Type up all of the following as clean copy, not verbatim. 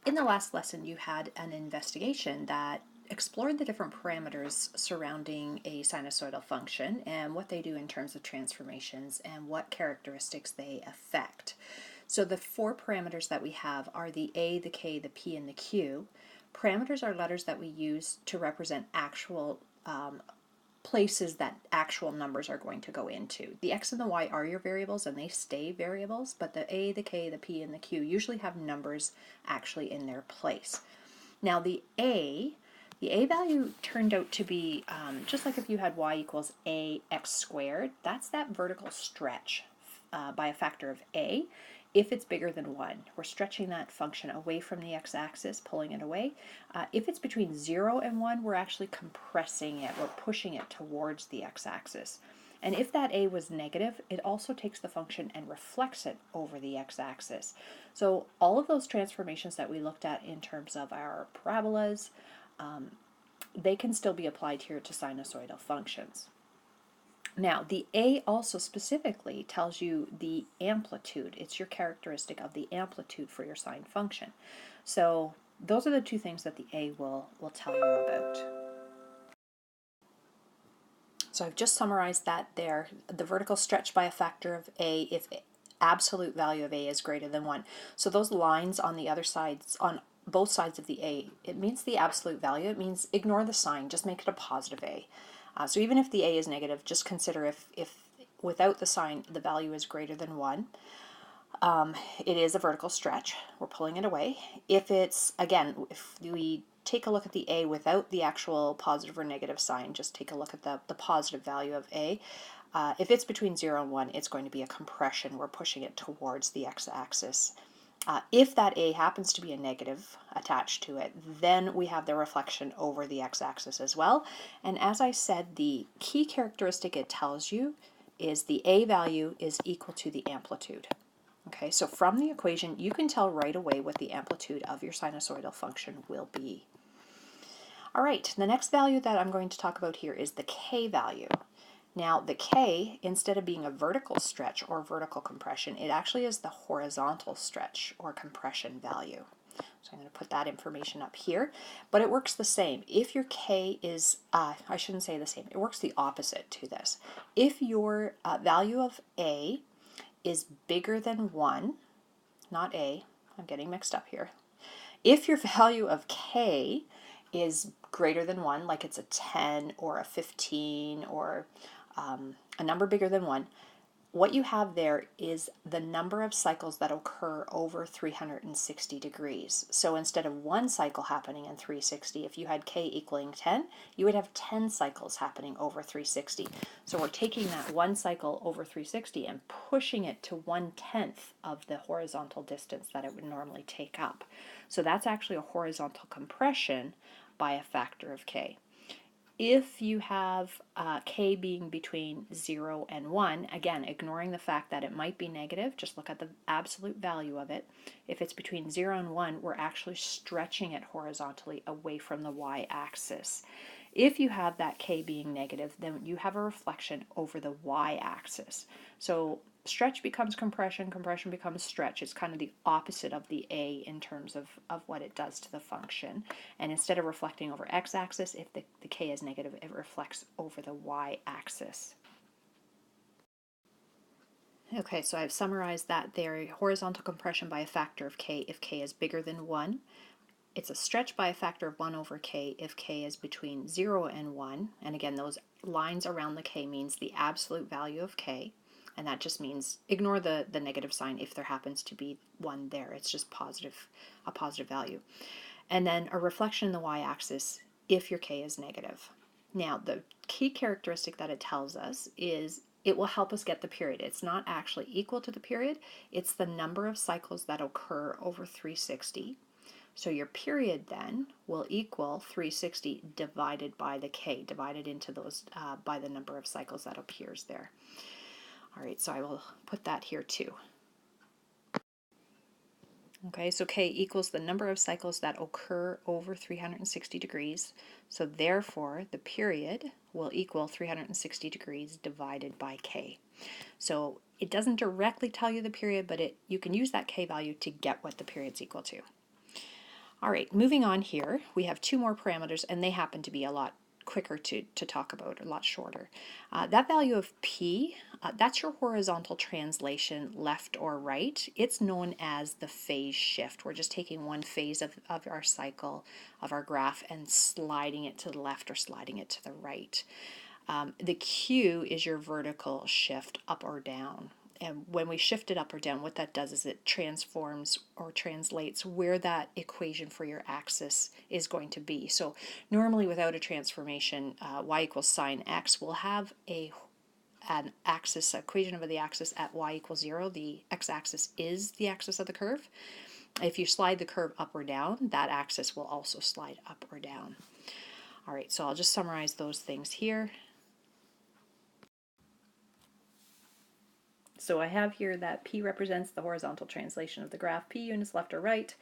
In the last lesson, you had an investigation that explored the different parameters surrounding a sinusoidal function and what they do in terms of transformations and what characteristics they affect. So the four parameters that we have are the A, the K, the P, and the Q. Parameters are letters that we use to represent actual places that actual numbers are going to go into. The X and the Y are your variables and they stay variables, but the A, the K, the P, and the Q usually have numbers actually in their place. Now the A value turned out to be, just like if you had Y equals AX squared, that's that vertical stretch by a factor of A. If it's bigger than 1, we're stretching that function away from the x-axis, pulling it away. If it's between 0 and 1, we're actually compressing it, we're pushing it towards the x-axis. And if that a was negative, it also takes the function and reflects it over the x-axis. So all of those transformations that we looked at in terms of our parabolas, they can still be applied here to sinusoidal functions. Now, the A also specifically tells you the amplitude. It's your characteristic of the amplitude for your sine function. So those are the two things that the A will tell you about. So I've just summarized that there. The vertical stretch by a factor of A if absolute value of A is greater than 1. So those lines on the other sides, on both sides of the A, it means the absolute value. It means ignore the sign, just make it a positive A. So even if the A is negative, just consider if without the sign the value is greater than 1. It is a vertical stretch. We're pulling it away. If it's, again, if we take a look at the A without the actual positive or negative sign, just take a look at the positive value of A. If it's between 0 and 1, it's going to be a compression. We're pushing it towards the x-axis. If that A happens to be a negative attached to it, then we have the reflection over the x-axis as well. And as I said, the key characteristic it tells you is the A value is equal to the amplitude. Okay, so from the equation, you can tell right away what the amplitude of your sinusoidal function will be. All right, the next value that I'm going to talk about here is the K value. Now the K, instead of being a vertical stretch or vertical compression, it actually is the horizontal stretch or compression value. So I'm going to put that information up here, but it works the same. If your K is, I shouldn't say the same, it works the opposite to this. If your value of A is bigger than 1, not A, I'm getting mixed up here. If your value of K is greater than 1, like it's a 10 or a 15 or a number bigger than 1, what you have there is the number of cycles that occur over 360 degrees. So instead of one cycle happening in 360, if you had K equaling 10, you would have 10 cycles happening over 360. So we're taking that one cycle over 360 and pushing it to 1/10 of the horizontal distance that it would normally take up. So that's actually a horizontal compression by a factor of K. If you have K being between 0 and 1, again, ignoring the fact that it might be negative, just look at the absolute value of it. If it's between 0 and 1, we're actually stretching it horizontally away from the y-axis. If you have that K being negative, then you have a reflection over the y-axis. So stretch becomes compression, compression becomes stretch. It's kind of the opposite of the A in terms of what it does to the function. And instead of reflecting over x-axis, if the K is negative, it reflects over the y-axis. Okay, so I've summarized that there. Horizontal compression by a factor of K if K is bigger than 1. It's a stretch by a factor of 1 over K if K is between 0 and 1. And again, those lines around the K means the absolute value of K. And that just means ignore the negative sign if there happens to be 1 there. It's just a positive value. And then a reflection in the y-axis if your K is negative. Now, the key characteristic that it tells us is it will help us get the period. It's not actually equal to the period. It's the number of cycles that occur over 360. So your period then will equal 360 divided by the K, divided into those by the number of cycles that appears there. All right, so I will put that here too. Okay, so K equals the number of cycles that occur over 360 degrees. So therefore, the period will equal 360 degrees divided by K. So it doesn't directly tell you the period, but you can use that K value to get what the period's equal to. All right, moving on here, we have two more parameters, and they happen to be a lot quicker to talk about, a lot shorter. That value of P, that's your horizontal translation, left or right. It's known as the phase shift. We're just taking one phase of our cycle, of our graph, and sliding it to the left or sliding it to the right. The Q is your vertical shift up or down. And when we shift it up or down, what that does is it transforms or translates where that equation for your axis is going to be. So normally without a transformation, y equals sine x, we'll have an axis, equation of the axis at y equals 0. The x-axis is the axis of the curve. If you slide the curve up or down, that axis will also slide up or down. All right, so I'll just summarize those things here. So I have here that P represents the horizontal translation of the graph, P units left or right.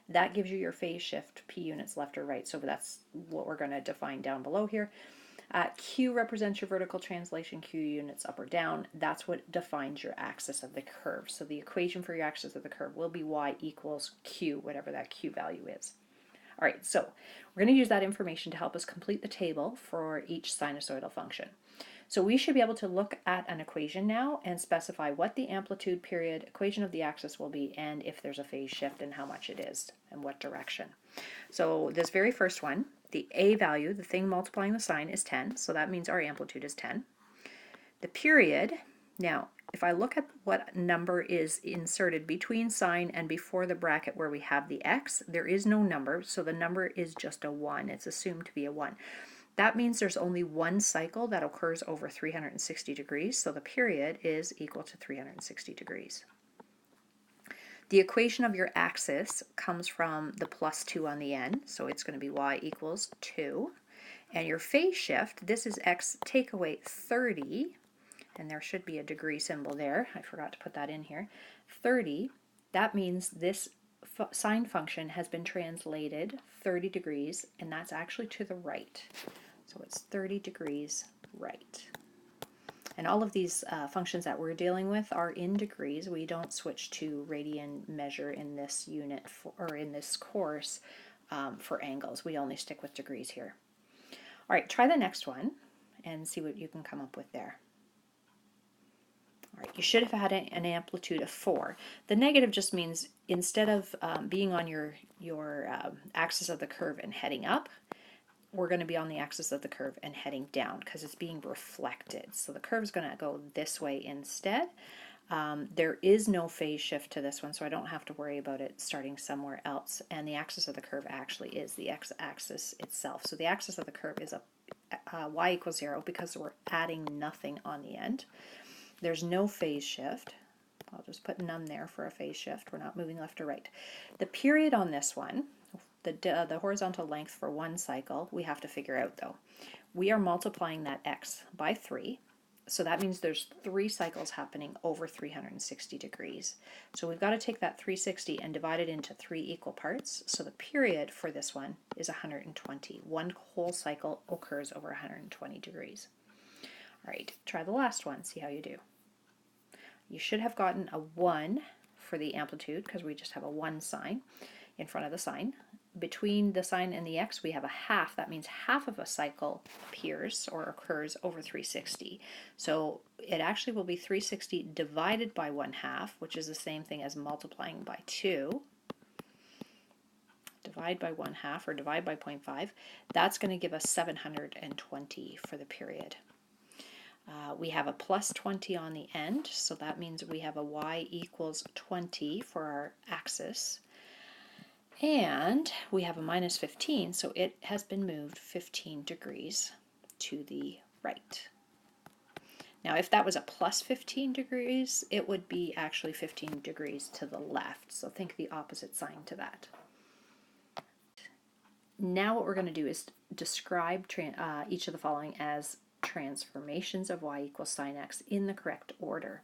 That gives you your phase shift, P units left or right. So that's what we're going to define down below here. Q represents your vertical translation, Q units up or down. That's what defines your axis of the curve. So the equation for your axis of the curve will be y equals Q, whatever that Q value is. All right, so we're going to use that information to help us complete the table for each sinusoidal function. So we should be able to look at an equation now and specify what the amplitude period equation of the axis will be, and if there's a phase shift and how much it is and what direction. So this very first one, the A value, the thing multiplying the sine, is 10, so that means our amplitude is 10. The period, now if I look at what number is inserted between sine and before the bracket where we have the x, there is no number, so the number is just a 1. It's assumed to be a 1. That means there's only one cycle that occurs over 360 degrees, so the period is equal to 360 degrees. The equation of your axis comes from the plus 2 on the end, so it's going to be y equals 2. And your phase shift, this is x take away 30, and there should be a degree symbol there. I forgot to put that in here. 30, that means this sine function has been translated 30 degrees, and that's actually to the right. So it's 30 degrees right. And all of these functions that we're dealing with are in degrees. We don't switch to radian measure in this unit or in this course for angles. We only stick with degrees here. All right, try the next one and see what you can come up with there. All right, you should have had an amplitude of 4. The negative just means instead of being on your axis of the curve and heading up, we're going to be on the axis of the curve and heading down because it's being reflected. So the curve is going to go this way instead. There is no phase shift to this one, so I don't have to worry about it starting somewhere else. And the axis of the curve actually is the x-axis itself. So the axis of the curve is y equals 0 because we're adding nothing on the end. There's no phase shift. I'll just put none there for a phase shift. We're not moving left or right. The period on this one, the horizontal length for one cycle, we have to figure out though. We are multiplying that x by 3. So that means there's 3 cycles happening over 360 degrees. So we've got to take that 360 and divide it into 3 equal parts. So the period for this one is 120. One whole cycle occurs over 120 degrees. All right, try the last one, see how you do. You should have gotten a 1 for the amplitude because we just have a 1 sign in front of the sine. Between the sine and the x, we have a half. That means half of a cycle appears or occurs over 360. So it actually will be 360 divided by 1/2, which is the same thing as multiplying by 2. Divide by 1/2 or divide by 0.5. That's going to give us 720 for the period. We have a plus 20 on the end, so that means we have a y equals 20 for our axis. And we have a minus 15, so it has been moved 15 degrees to the right. Now, if that was a plus 15 degrees, it would be actually 15 degrees to the left. So think the opposite sign to that. Now what we're going to do is describe each of the following as transformations of y equals sine x in the correct order.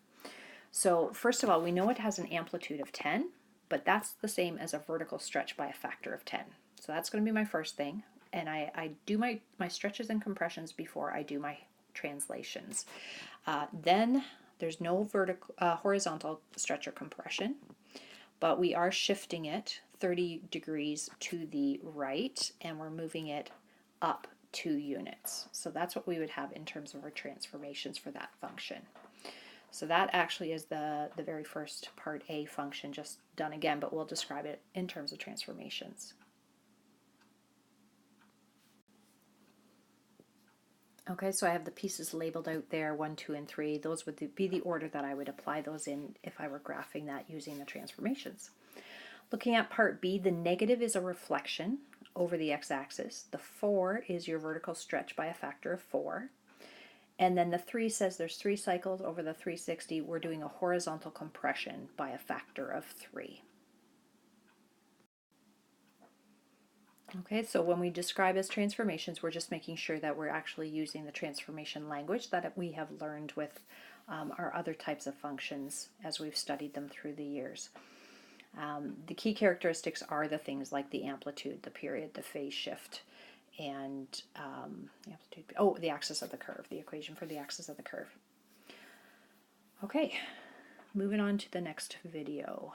So first of all, we know it has an amplitude of 10, but that's the same as a vertical stretch by a factor of 10. So that's going to be my first thing. And I do my stretches and compressions before I do my translations. Then there's no horizontal stretch or compression, but we are shifting it 30 degrees to the right, and we're moving it up 2 units. So that's what we would have in terms of our transformations for that function. So that actually is the very first part A function, just done again, but we'll describe it in terms of transformations. Okay, so I have the pieces labeled out there, 1, 2, and 3. Those would be the order that I would apply those in if I were graphing that using the transformations. Looking at part B, the negative is a reflection over the x-axis. The 4 is your vertical stretch by a factor of 4. And then the 3 says there's 3 cycles over the 360. We're doing a horizontal compression by a factor of 3. Okay, so when we describe as transformations, we're just making sure that we're actually using the transformation language that we have learned with our other types of functions as we've studied them through the years. The key characteristics are the things like the amplitude, the period, the phase shift, and the axis of the curve, the equation for the axis of the curve. Okay, moving on to the next video.